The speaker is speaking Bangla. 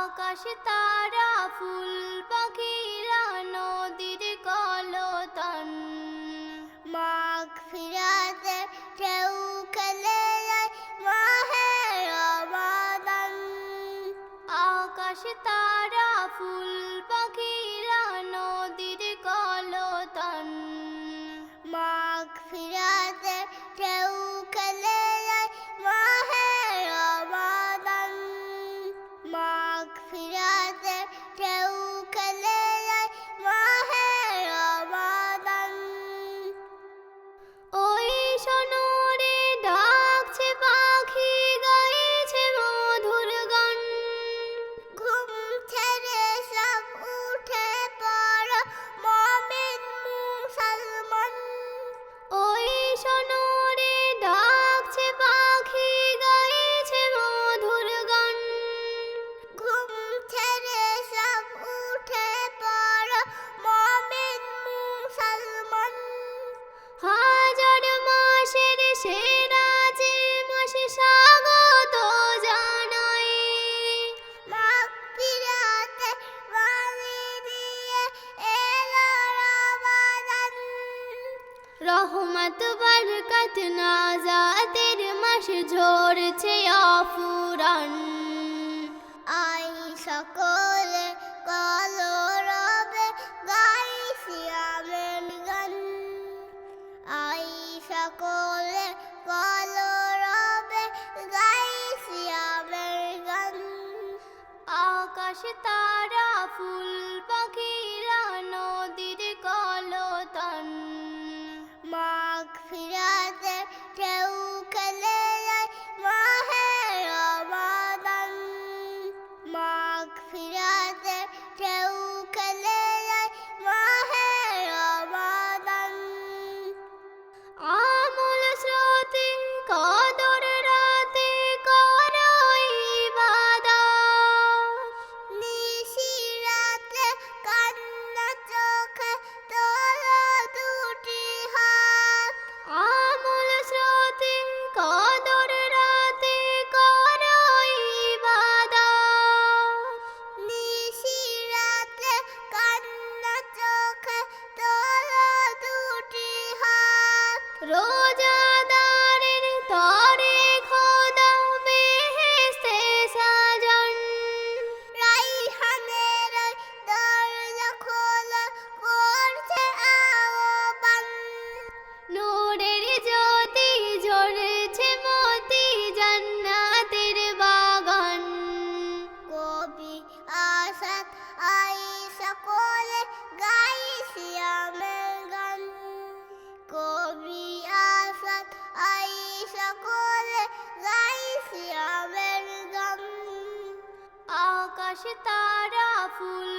আকাশ তারা ফুল পাখিরা নদীর কলতান মাগফিরাতের ঢেউ খেলে যায় মাহে রমাদান। আকাশ তারা ফুল পাখিরা নদীর কলতান মাগফিরাতের ঢেউ খেলে যায় মাহে রমাদান। মাগফিরাতের ঢেউ খেলে যায় মাহে রমাদান। ওই সোনরে ডাকছে পাখি গাইছে মধুর গান ঘুম ছেড়ে সব উঠে পড়ো মুমিন মুসলমান। ওই সোনরে ডাকছে পাখি গাইছে মধুর গান ঘুম ছেড়ে সব উঠে পড়ো মুমিন মুসলমান। হাজার মাসের সেরা যে মাসে স্বাগত জানাই মাগফিরাতের বাণী দিয়ে এলো রমাদান। রহমত বরকত নাজাতের মাস ঝরছে অফুরান আই সকলে কলরবে গাই সিয়ামের গান। আই সকলে কলরবে গাই সিয়ামের গান। আকাশ তারা ফুল পাখিরা নদীর কলতান মাগফিরাতের ঢেউ খেলে যায় মাহে রমাদান। মাগফিরাতের ঢেউ খেলে যায় মাহে রমাদান। আমল স্রোতে কদর রাতে করো ইবাদত নিশি রাতে কান্না চোখে তোলো দুটি হাত। আমল স্রোতে কদর রাতে করো ইবাদত নিশি রাতে কান্না চোখে তোলো দুটি হাত। রোজাদারের তরে খোদা বেহেশতে সাজান রাইহানের ওই দরজা খোলা করছে আহ্বান। নূরের জ্যোতি জ্বলছে মতি জান্নাতের বাগান কবি আসাদ আই সকলে গাই সিয়ামের গান। কবি আসাদ আই সকলে গাই সিয়ামের গান। আকাশ তারা ফুল